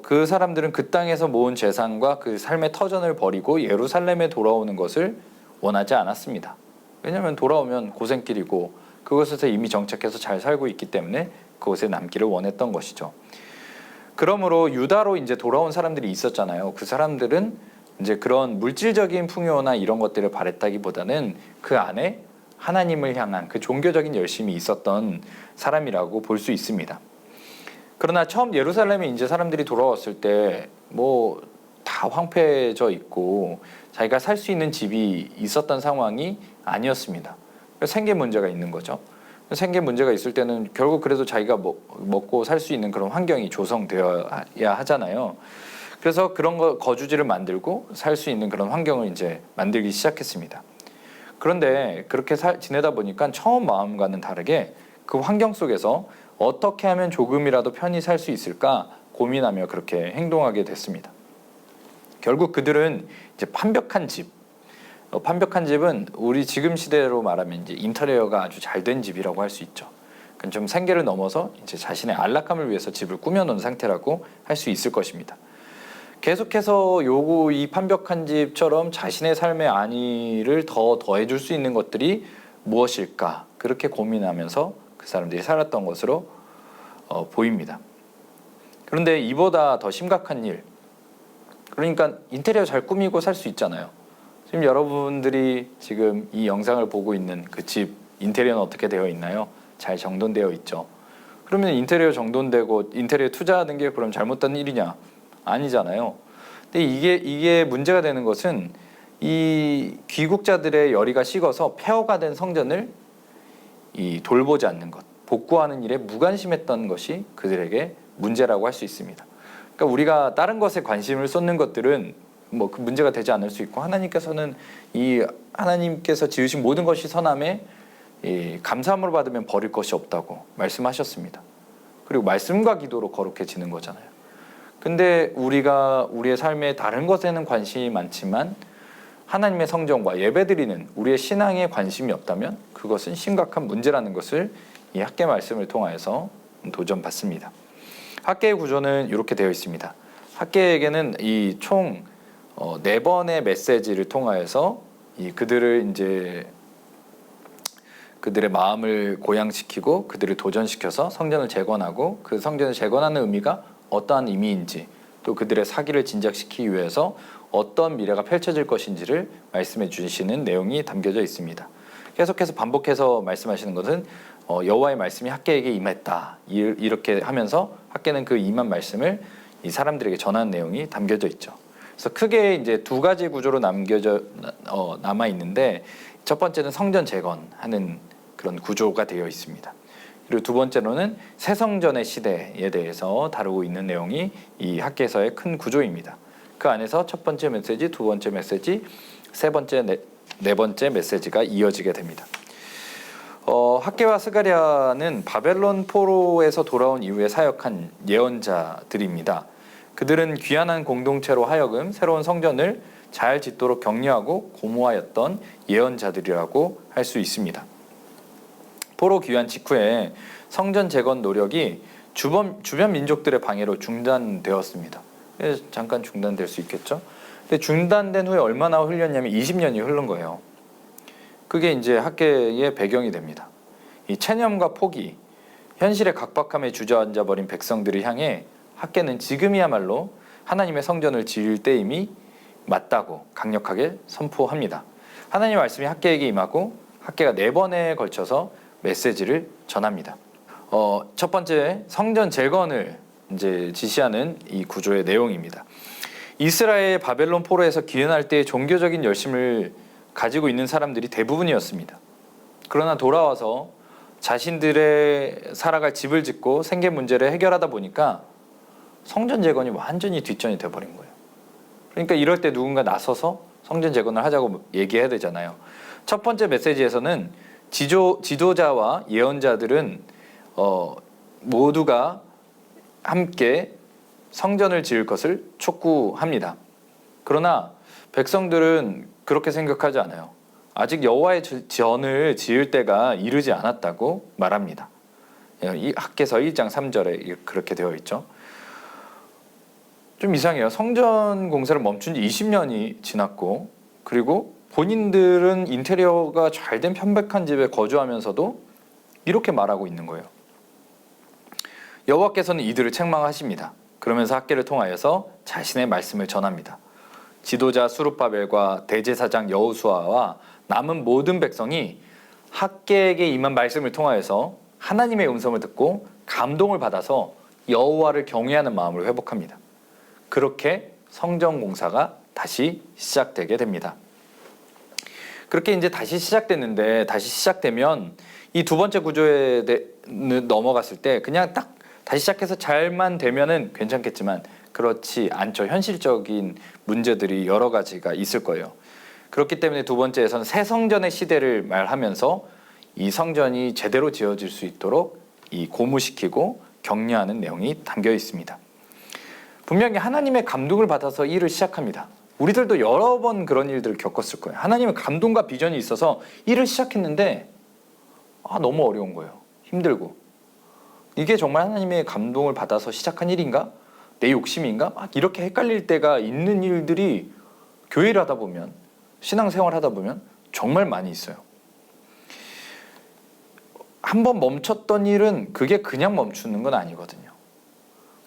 그 사람들은 그 땅에서 모은 재산과 그 삶의 터전을 버리고 예루살렘에 돌아오는 것을 원하지 않았습니다. 왜냐하면 돌아오면 고생길이고 그곳에서 이미 정착해서 잘 살고 있기 때문에 그곳에 남기를 원했던 것이죠. 그러므로 유다로 이제 돌아온 사람들이 있었잖아요. 그 사람들은 이제 그런 물질적인 풍요나 이런 것들을 바랬다기보다는 그 안에 하나님을 향한 그 종교적인 열심이 있었던 사람이라고 볼 수 있습니다. 그러나 처음 예루살렘에 이제 사람들이 돌아왔을 때 뭐 다 황폐해져 있고 자기가 살 수 있는 집이 있었던 상황이 아니었습니다. 생계 문제가 있는 거죠. 생계 문제가 있을 때는 결국 그래도 자기가 먹고 살 수 있는 그런 환경이 조성되어야 하잖아요. 그래서 그런 거 거주지를 만들고 살 수 있는 그런 환경을 이제 만들기 시작했습니다. 그런데 그렇게 지내다 보니까 처음 마음과는 다르게 그 환경 속에서 어떻게 하면 조금이라도 편히 살 수 있을까 고민하며 그렇게 행동하게 됐습니다. 결국 그들은 이제 판벽한 집은 우리 지금 시대로 말하면 이제 인테리어가 아주 잘 된 집이라고 할 수 있죠. 그러니까 좀 생계를 넘어서 이제 자신의 안락함을 위해서 집을 꾸며놓은 상태라고 할 수 있을 것입니다. 계속해서 이 판벽한 집처럼 자신의 삶의 안위를 더 더해줄 수 있는 것들이 무엇일까 그렇게 고민하면서 그 사람들이 살았던 것으로 보입니다. 그런데 이보다 더 심각한 일, 그러니까 인테리어 잘 꾸미고 살 수 있잖아요. 지금 여러분들이 지금 이 영상을 보고 있는 그 집 인테리어는 어떻게 되어 있나요? 잘 정돈되어 있죠. 그러면 인테리어 정돈되고 인테리어 투자하는 게 그럼 잘못된 일이냐? 아니잖아요. 근데 이게 문제가 되는 것은 이 귀국자들의 열의가 식어서 폐허가 된 성전을 돌보지 않는 것, 복구하는 일에 무관심했던 것이 그들에게 문제라고 할 수 있습니다. 그러니까 우리가 다른 것에 관심을 쏟는 것들은 뭐 그 문제가 되지 않을 수 있고 하나님께서는 하나님께서 지으신 모든 것이 선함에 감사함으로 받으면 버릴 것이 없다고 말씀하셨습니다. 그리고 말씀과 기도로 거룩해지는 거잖아요. 근데 우리가 우리의 삶의 다른 것에는 관심이 많지만 하나님의 성전과 예배드리는 우리의 신앙에 관심이 없다면 그것은 심각한 문제라는 것을 이 학계 말씀을 통하여서 도전받습니다. 학계의 구조는 이렇게 되어 있습니다. 학계에게는 이 총 4번의 메시지를 통하여서 그들을 이제 그들의 마음을 고양시키고 그들을 도전시켜서 성전을 재건하고 그 성전을 재건하는 의미가 어떠한 의미인지 또 그들의 사기를 진작시키기 위해서 어떤 미래가 펼쳐질 것인지를 말씀해 주시는 내용이 담겨져 있습니다. 계속해서 반복해서 말씀하시는 것은 여호와의 말씀이 학계에게 임했다 이렇게 하면서 학계는 그 임한 말씀을 이 사람들에게 전하는 내용이 담겨져 있죠. 그래서 크게 이제 2가지 구조로 남아 있는데 첫 번째는 성전 재건하는 그런 구조가 되어 있습니다. 그리고 두 번째로는 새 성전의 시대에 대해서 다루고 있는 내용이 이 학계서의 큰 구조입니다. 그 안에서 첫 번째 메시지, 두 번째 메시지, 세 번째, 네 번째 메시지가 이어지게 됩니다. 학계와 스가랴는 바벨론 포로에서 돌아온 이후에 사역한 예언자들입니다. 그들은 귀환한 공동체로 하여금 새로운 성전을 잘 짓도록 격려하고 고무하였던 예언자들이라고 할 수 있습니다. 포로 귀환 직후에 성전 재건 노력이 주변 민족들의 방해로 중단되었습니다. 잠깐 중단될 수 있겠죠. 근데 중단된 후에 얼마나 흘렸냐면 20년이 흐른 거예요. 그게 이제 학계의 배경이 됩니다. 이 체념과 포기, 현실의 각박함에 주저앉아 버린 백성들을 향해 학계는 지금이야말로 하나님의 성전을 지을 때임이 맞다고 강력하게 선포합니다. 하나님의 말씀이 학계에게 임하고 학계가 4번에 걸쳐서 메시지를 전합니다. 첫 번째 성전 재건을 이제 지시하는 이 구조의 내용입니다. 이스라엘 바벨론 포로에서 귀환할 때 종교적인 열심을 가지고 있는 사람들이 대부분이었습니다. 그러나 돌아와서 자신들의 살아갈 집을 짓고 생계 문제를 해결하다 보니까 성전 재건이 완전히 뒷전이 돼버린 거예요. 그러니까 이럴 때 누군가 나서서 성전 재건을 하자고 얘기해야 되잖아요. 첫 번째 메시지에서는 지도자와 예언자들은 모두가 함께 성전을 지을 것을 촉구합니다. 그러나 백성들은 그렇게 생각하지 않아요. 아직 여호와의 전을 지을 때가 이르지 않았다고 말합니다. 이 학계서 1장 3절에 그렇게 되어 있죠. 좀 이상해요. 성전 공사를 멈춘 지 20년이 지났고 그리고 본인들은 인테리어가 잘된 편백한 집에 거주하면서도 이렇게 말하고 있는 거예요. 여호와께서는 이들을 책망하십니다. 그러면서 학계를 통하여서 자신의 말씀을 전합니다. 지도자 수룹바벨과 대제사장 여호수아와 남은 모든 백성이 학개에게 임한 말씀을 통하여서 하나님의 음성을 듣고 감동을 받아서 여호와를 경외하는 마음을 회복합니다. 그렇게 성전 공사가 다시 시작되게 됩니다. 그렇게 이제 다시 시작됐는데, 다시 시작되면 이 두 번째 구조에 넘어갔을 때 그냥 딱 다시 시작해서 잘만 되면은 괜찮겠지만 그렇지 않죠. 현실적인 문제들이 여러 가지가 있을 거예요. 그렇기 때문에 두 번째에서는 새 성전의 시대를 말하면서 이 성전이 제대로 지어질 수 있도록 이 고무시키고 격려하는 내용이 담겨 있습니다. 분명히 하나님의 감동을 받아서 일을 시작합니다. 우리들도 여러 번 그런 일들을 겪었을 거예요. 하나님의 감동과 비전이 있어서 일을 시작했는데 너무 어려운 거예요. 힘들고. 이게 정말 하나님의 감동을 받아서 시작한 일인가? 내 욕심인가? 막 이렇게 헷갈릴 때가 있는 일들이 교회를 하다 보면, 신앙생활 하다 보면 정말 많이 있어요. 한번 멈췄던 일은 그게 그냥 멈추는 건 아니거든요.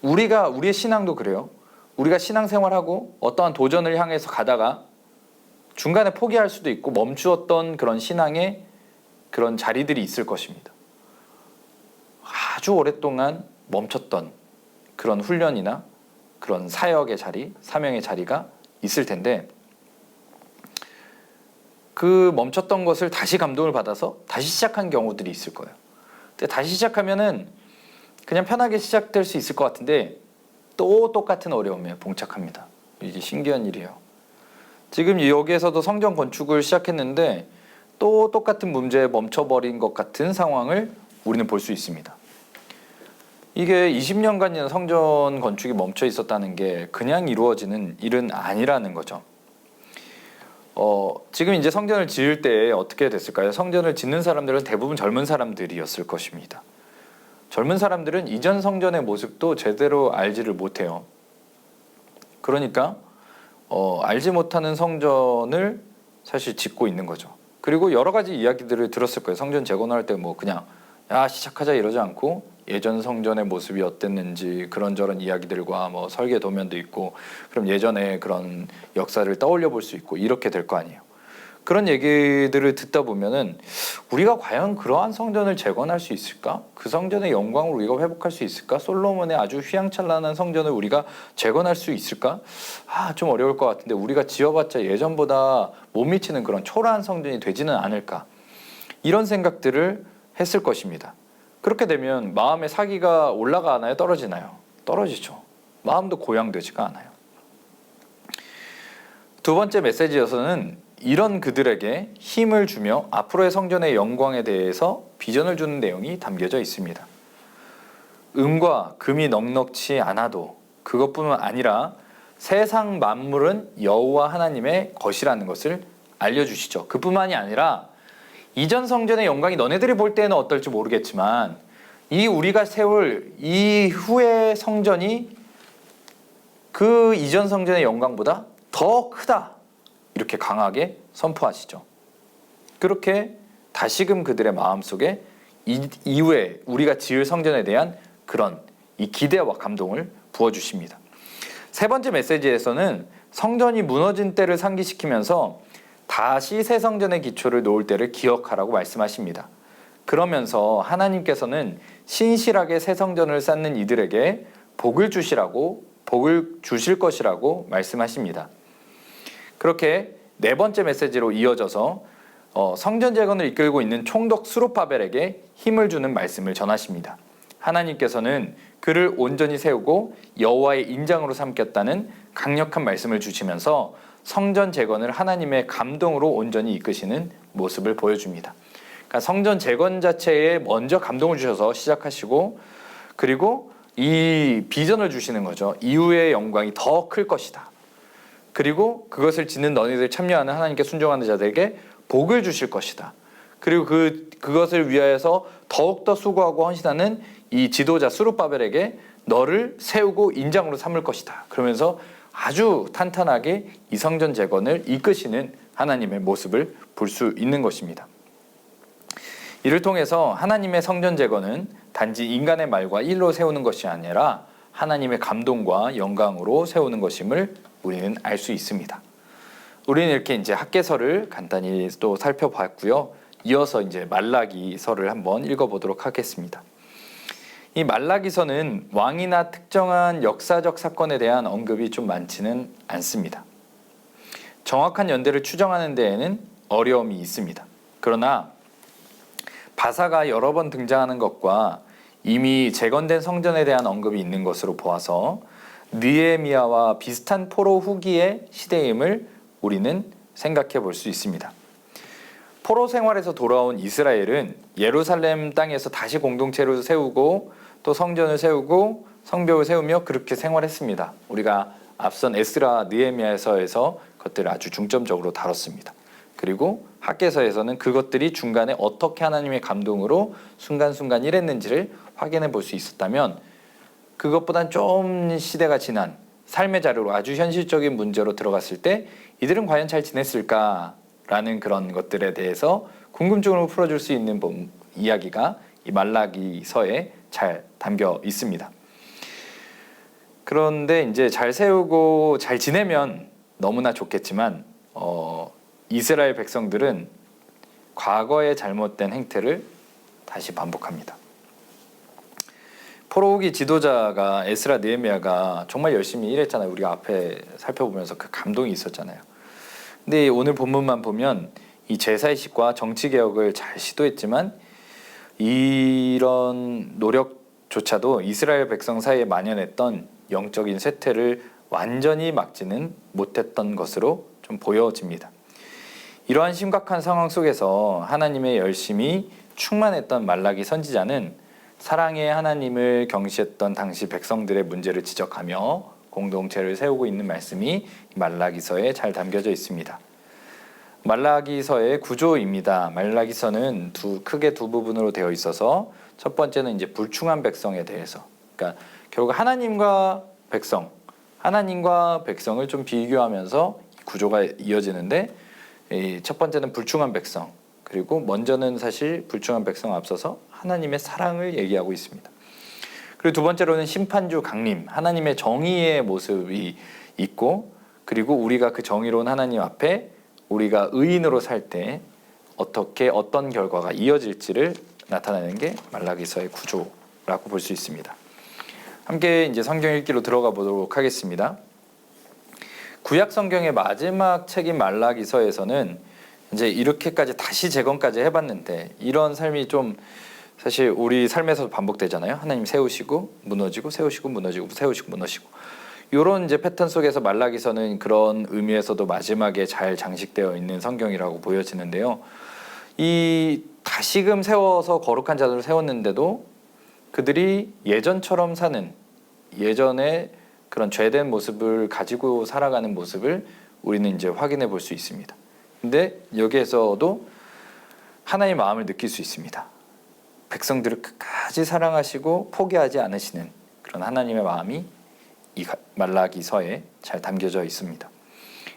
우리의 신앙도 그래요. 우리가 신앙생활하고 어떠한 도전을 향해서 가다가 중간에 포기할 수도 있고 멈추었던 그런 신앙의 그런 자리들이 있을 것입니다. 아주 오랫동안 멈췄던 그런 훈련이나 그런 사역의 자리, 사명의 자리가 있을 텐데 그 멈췄던 것을 다시 감동을 받아서 다시 시작한 경우들이 있을 거예요. 근데 다시 시작하면은 그냥 편하게 시작될 수 있을 것 같은데 또 똑같은 어려움에 봉착합니다. 이게 신기한 일이에요. 지금 여기에서도 성전 건축을 시작했는데 또 똑같은 문제에 멈춰버린 것 같은 상황을 우리는 볼 수 있습니다. 이게 20년간이나 성전 건축이 멈춰 있었다는 게 그냥 이루어지는 일은 아니라는 거죠. 지금 이제 성전을 지을 때 어떻게 됐을까요? 성전을 짓는 사람들은 대부분 젊은 사람들이었을 것입니다. 젊은 사람들은 이전 성전의 모습도 제대로 알지를 못해요. 그러니까 알지 못하는 성전을 사실 짓고 있는 거죠. 그리고 여러 가지 이야기들을 들었을 거예요. 성전 재건할 때 뭐 그냥 시작하자 이러지 않고 예전 성전의 모습이 어땠는지 그런저런 이야기들과 뭐 설계 도면도 있고 그럼 예전에 그런 역사를 떠올려 볼 수 있고 이렇게 될 거 아니에요. 그런 얘기들을 듣다 보면은 우리가 과연 그러한 성전을 재건할 수 있을까? 그 성전의 영광을 우리가 회복할 수 있을까? 솔로몬의 아주 휘황찬란한 성전을 우리가 재건할 수 있을까? 좀 어려울 것 같은데 우리가 지어봤자 예전보다 못 미치는 그런 초라한 성전이 되지는 않을까? 이런 생각들을 했을 것입니다. 그렇게 되면 마음의 사기가 올라가나요? 떨어지나요? 떨어지죠. 마음도 고양되지가 않아요. 두 번째 메시지에서는 이런 그들에게 힘을 주며 앞으로의 성전의 영광에 대해서 비전을 주는 내용이 담겨져 있습니다. 은과 금이 넉넉치 않아도 그것뿐만 아니라 세상 만물은 여호와 하나님의 것이라는 것을 알려주시죠. 그뿐만이 아니라 이전 성전의 영광이 너네들이 볼 때는 어떨지 모르겠지만 이 우리가 세울 이후의 성전이 그 이전 성전의 영광보다 더 크다. 이렇게 강하게 선포하시죠. 그렇게 다시금 그들의 마음속에 이후에 우리가 지을 성전에 대한 그런 이 기대와 감동을 부어주십니다. 세 번째 메시지에서는 성전이 무너진 때를 상기시키면서 다시 새 성전의 기초를 놓을 때를 기억하라고 말씀하십니다. 그러면서 하나님께서는 신실하게 새 성전을 쌓는 이들에게 복을 주실 것이라고 말씀하십니다. 그렇게 네 번째 메시지로 이어져서 성전 재건을 이끌고 있는 총독 수룹바벨에게 힘을 주는 말씀을 전하십니다. 하나님께서는 그를 온전히 세우고 여호와의 인장으로 삼겠다는 강력한 말씀을 주시면서 성전 재건을 하나님의 감동으로 온전히 이끄시는 모습을 보여줍니다. 그러니까 성전 재건 자체에 먼저 감동을 주셔서 시작하시고 그리고 이 비전을 주시는 거죠. 이후의 영광이 더 클 것이다. 그리고 그것을 짓는 너희들 참여하는 하나님께 순종하는 자들에게 복을 주실 것이다. 그리고 그것을 위하여서 더욱더 수고하고 헌신하는 이 지도자 수룹바벨에게 너를 세우고 인장으로 삼을 것이다. 그러면서 아주 탄탄하게 이 성전 재건을 이끄시는 하나님의 모습을 볼 수 있는 것입니다. 이를 통해서 하나님의 성전 재건은 단지 인간의 말과 일로 세우는 것이 아니라 하나님의 감동과 영광으로 세우는 것임을 우리는 알 수 있습니다. 우리는 이렇게 이제 학개서를 간단히 또 살펴봤고요. 이어서 이제 말라기서를 한번 읽어보도록 하겠습니다. 이 말라기서는 왕이나 특정한 역사적 사건에 대한 언급이 좀 많지는 않습니다. 정확한 연대를 추정하는 데에는 어려움이 있습니다. 그러나 바사가 여러 번 등장하는 것과 이미 재건된 성전에 대한 언급이 있는 것으로 보아서 느헤미야와 비슷한 포로 후기의 시대임을 우리는 생각해 볼 수 있습니다. 포로 생활에서 돌아온 이스라엘은 예루살렘 땅에서 다시 공동체를 세우고 또 성전을 세우고 성벽을 세우며 그렇게 생활했습니다. 우리가 앞선 에스라 느헤미야서에서 그것들을 아주 중점적으로 다뤘습니다. 그리고 학개서에서는 그것들이 중간에 어떻게 하나님의 감동으로 순간순간 일했는지를 확인해 볼 수 있었다면, 그것보단 좀 시대가 지난 삶의 자료로 아주 현실적인 문제로 들어갔을 때 이들은 과연 잘 지냈을까라는 그런 것들에 대해서 궁금증을 풀어줄 수 있는 이야기가 이 말라기서에 잘 담겨 있습니다. 그런데 이제 잘 세우고 잘 지내면 너무나 좋겠지만 이스라엘 백성들은 과거의 잘못된 행태를 다시 반복합니다. 포로후기 지도자가 에스라 느헤미야가 정말 열심히 일했잖아요. 우리가 앞에 살펴보면서 그 감동이 있었잖아요. 근데 오늘 본문만 보면 이 제사의식과 정치개혁을 잘 시도했지만 이런 노력조차도 이스라엘 백성 사이에 만연했던 영적인 쇠퇴를 완전히 막지는 못했던 것으로 좀 보여집니다. 이러한 심각한 상황 속에서 하나님의 열심이 충만했던 말라기 선지자는 사랑의 하나님을 경시했던 당시 백성들의 문제를 지적하며 공동체를 세우고 있는 말씀이 말라기서에 잘 담겨져 있습니다. 말라기서의 구조입니다. 말라기서는 크게 두 부분으로 되어 있어서 첫 번째는 이제 불충한 백성에 대해서, 그러니까 결국 하나님과 백성을 좀 비교하면서 구조가 이어지는데, 첫 번째는 불충한 백성, 그리고 먼저는 사실 불충한 백성 앞서서 하나님의 사랑을 얘기하고 있습니다. 그리고 두 번째로는 심판주 강림, 하나님의 정의의 모습이 있고, 그리고 우리가 그 정의로운 하나님 앞에 우리가 의인으로 살 때 어떤 결과가 이어질지를 나타내는 게 말라기서의 구조라고 볼 수 있습니다. 함께 이제 성경 읽기로 들어가 보도록 하겠습니다. 구약 성경의 마지막 책인 말라기서에서는 이제 이렇게까지 다시 재건까지 해봤는데, 이런 삶이 좀 사실 우리 삶에서도 반복되잖아요. 하나님 세우시고 무너지고 세우시고 무너지고 세우시고 무너지고, 이런 이제 패턴 속에서 말라기서는 그런 의미에서도 마지막에 잘 장식되어 있는 성경이라고 보여지는데요. 이 다시금 세워서 거룩한 자들을 세웠는데도 그들이 예전처럼 사는, 예전에 그런 죄된 모습을 가지고 살아가는 모습을 우리는 이제 확인해 볼 수 있습니다. 근데 여기에서도 하나님의 마음을 느낄 수 있습니다. 백성들을 끝까지 사랑하시고 포기하지 않으시는 그런 하나님의 마음이 이 말라기서에 잘 담겨져 있습니다.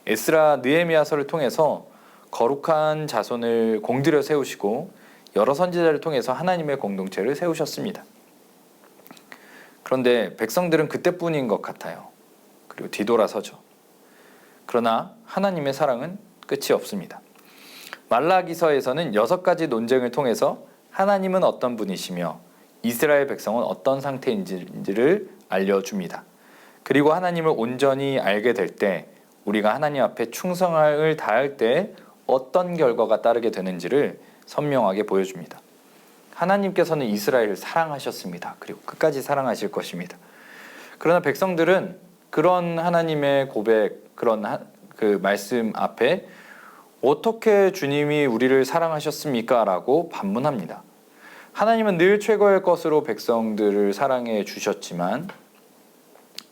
에스라 느헤미야서를 통해서 거룩한 자손을 공들여 세우시고 여러 선지자를 통해서 하나님의 공동체를 세우셨습니다. 그런데 백성들은 그때뿐인 것 같아요. 그리고 뒤돌아서죠. 그러나 하나님의 사랑은 끝이 없습니다. 말라기서에서는 6가지 논쟁을 통해서 하나님은 어떤 분이시며 이스라엘 백성은 어떤 상태인지를 알려줍니다. 그리고 하나님을 온전히 알게 될 때, 우리가 하나님 앞에 충성을 다할 때 어떤 결과가 따르게 되는지를 선명하게 보여줍니다. 하나님께서는 이스라엘을 사랑하셨습니다. 그리고 끝까지 사랑하실 것입니다. 그러나 백성들은 그런 하나님의 고백, 그런 그 말씀 앞에 어떻게 주님이 우리를 사랑하셨습니까? 라고 반문합니다. 하나님은 늘 최고의 것으로 백성들을 사랑해 주셨지만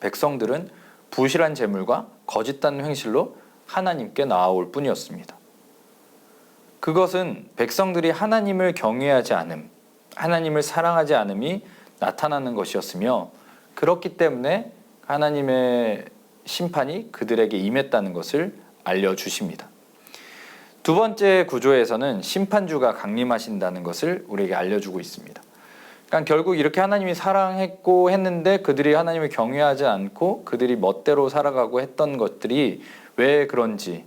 백성들은 부실한 재물과 거짓된 행실로 하나님께 나아올 뿐이었습니다. 그것은 백성들이 하나님을 경외하지 않음, 하나님을 사랑하지 않음이 나타나는 것이었으며, 그렇기 때문에 하나님의 심판이 그들에게 임했다는 것을 알려주십니다. 두 번째 구조에서는 심판주가 강림하신다는 것을 우리에게 알려주고 있습니다. 그러니까 결국 이렇게 하나님이 사랑했고 했는데 그들이 하나님을 경외하지 않고 그들이 멋대로 살아가고 했던 것들이 왜 그런지에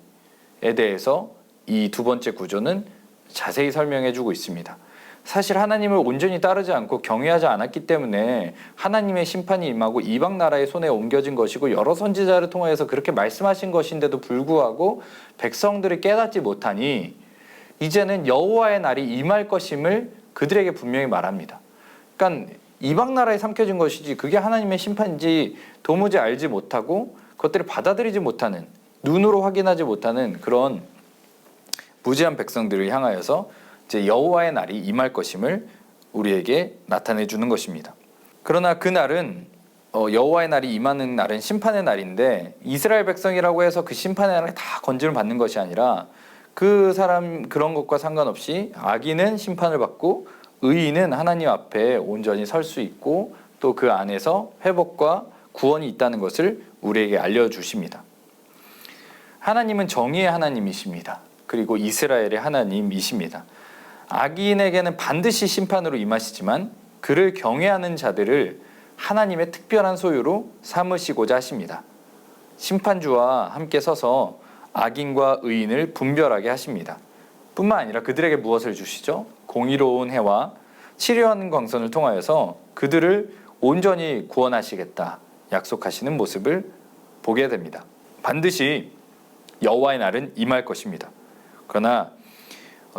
대해서 이 두 번째 구조는 자세히 설명해 주고 있습니다. 사실 하나님을 온전히 따르지 않고 경외하지 않았기 때문에 하나님의 심판이 임하고 이방 나라의 손에 옮겨진 것이고 여러 선지자를 통하여서 그렇게 말씀하신 것인데도 불구하고 백성들이 깨닫지 못하니 이제는 여호와의 날이 임할 것임을 그들에게 분명히 말합니다. 그러니까 이방 나라에 삼켜진 것이지 그게 하나님의 심판인지 도무지 알지 못하고 그것들을 받아들이지 못하는, 눈으로 확인하지 못하는 그런 무지한 백성들을 향하여서 이제 여호와의 날이 임할 것임을 우리에게 나타내 주는 것입니다. 그러나 그 날은 여호와의 날이 임하는 날은 심판의 날인데 이스라엘 백성이라고 해서 그 심판의 날에 다 건짐을 받는 것이 아니라 그 사람 그런 것과 상관없이 악인은 심판을 받고 의인은 하나님 앞에 온전히 설 수 있고 또 그 안에서 회복과 구원이 있다는 것을 우리에게 알려주십니다. 하나님은 정의의 하나님이십니다. 그리고 이스라엘의 하나님이십니다. 악인에게는 반드시 심판으로 임하시지만 그를 경외하는 자들을 하나님의 특별한 소유로 삼으시고자 하십니다. 심판주와 함께 서서 악인과 의인을 분별하게 하십니다. 뿐만 아니라 그들에게 무엇을 주시죠? 공의로운 해와 치료하는 광선을 통하여서 그들을 온전히 구원하시겠다 약속하시는 모습을 보게 됩니다. 반드시 여호와의 날은 임할 것입니다. 그러나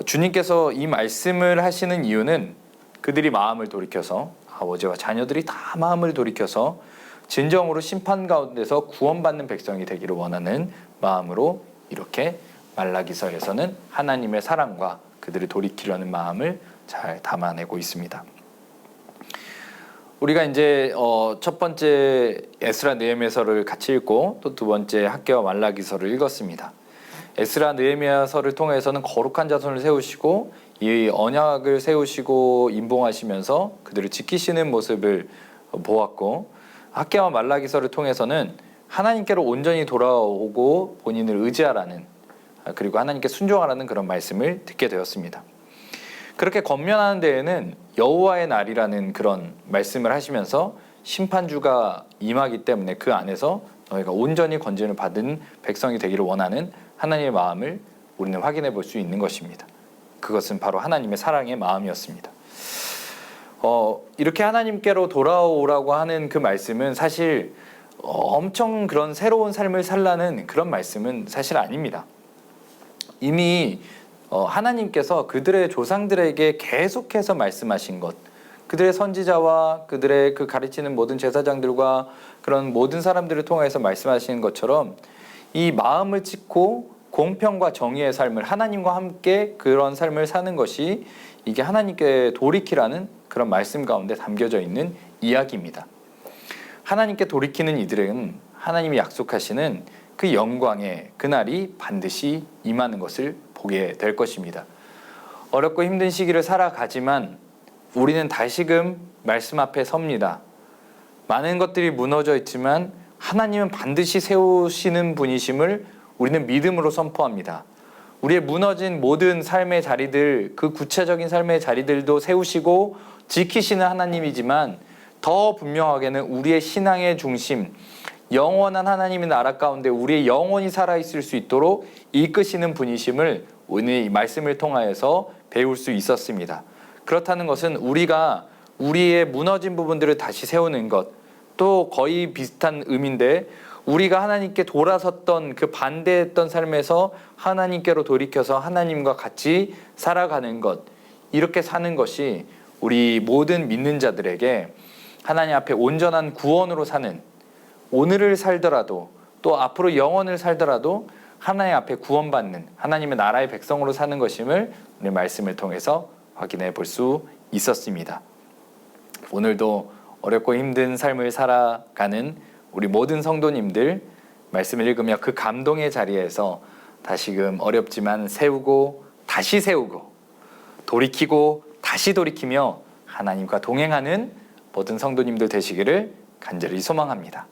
주님께서 이 말씀을 하시는 이유는 그들이 마음을 돌이켜서 아버지와 자녀들이 다 마음을 돌이켜서 진정으로 심판 가운데서 구원받는 백성이 되기를 원하는 마음으로 이렇게 말라기서에서는 하나님의 사랑과 그들을 돌이키려는 마음을 잘 담아내고 있습니다. 우리가 이제 첫 번째 에스라 느헤미야서를 같이 읽고 또 두 번째 학개와 말라기서를 읽었습니다. 에스라 느헤미야서를 통해서는 거룩한 자손을 세우시고 이 언약을 세우시고 임봉하시면서 그들을 지키시는 모습을 보았고 학개와 말라기서를 통해서는 하나님께로 온전히 돌아오고 본인을 의지하라는 그리고 하나님께 순종하라는 그런 말씀을 듣게 되었습니다. 그렇게 권면하는 데에는 여호와의 날이라는 그런 말씀을 하시면서 심판주가 임하기 때문에 그 안에서 너희가 온전히 건진을 받은 백성이 되기를 원하는 하나님의 마음을 우리는 확인해 볼 수 있는 것입니다. 그것은 바로 하나님의 사랑의 마음이었습니다. 이렇게 하나님께로 돌아오라고 하는 그 말씀은 사실 엄청 그런 새로운 삶을 살라는 그런 말씀은 사실 아닙니다. 이미 하나님께서 그들의 조상들에게 계속해서 말씀하신 것, 그들의 선지자와 그들의 그 가르치는 모든 제사장들과 그런 모든 사람들을 통해서 말씀하시는 것처럼 이 마음을 찢고 공평과 정의의 삶을 하나님과 함께 그런 삶을 사는 것이 이게 하나님께 돌이키라는 그런 말씀 가운데 담겨져 있는 이야기입니다. 하나님께 돌이키는 이들은 하나님이 약속하시는 그 영광의 그날이 반드시 임하는 것을 보게 될 것입니다. 어렵고 힘든 시기를 살아가지만 우리는 다시금 말씀 앞에 섭니다. 많은 것들이 무너져 있지만 하나님은 반드시 세우시는 분이심을 우리는 믿음으로 선포합니다. 우리의 무너진 모든 삶의 자리들, 그 구체적인 삶의 자리들도 세우시고 지키시는 하나님이지만 더 분명하게는 우리의 신앙의 중심, 영원한 하나님의 나라 가운데 우리의 영혼이 살아있을 수 있도록 이끄시는 분이심을 오늘 이 말씀을 통하여서 배울 수 있었습니다. 그렇다는 것은 우리가 우리의 무너진 부분들을 다시 세우는 것, 또 거의 비슷한 의미인데 우리가 하나님께 돌아섰던 그 반대했던 삶에서 하나님께로 돌이켜서 하나님과 같이 살아가는 것, 이렇게 사는 것이 우리 모든 믿는 자들에게 하나님 앞에 온전한 구원으로 사는, 오늘을 살더라도 또 앞으로 영원을 살더라도 하나님 앞에 구원받는 하나님의 나라의 백성으로 사는 것임을 오늘 말씀을 통해서 확인해 볼 수 있었습니다. 오늘도 어렵고 힘든 삶을 살아가는 우리 모든 성도님들 말씀을 읽으며 그 감동의 자리에서 다시금 어렵지만 세우고 다시 세우고 돌이키고 다시 돌이키며 하나님과 동행하는 모든 성도님들 되시기를 간절히 소망합니다.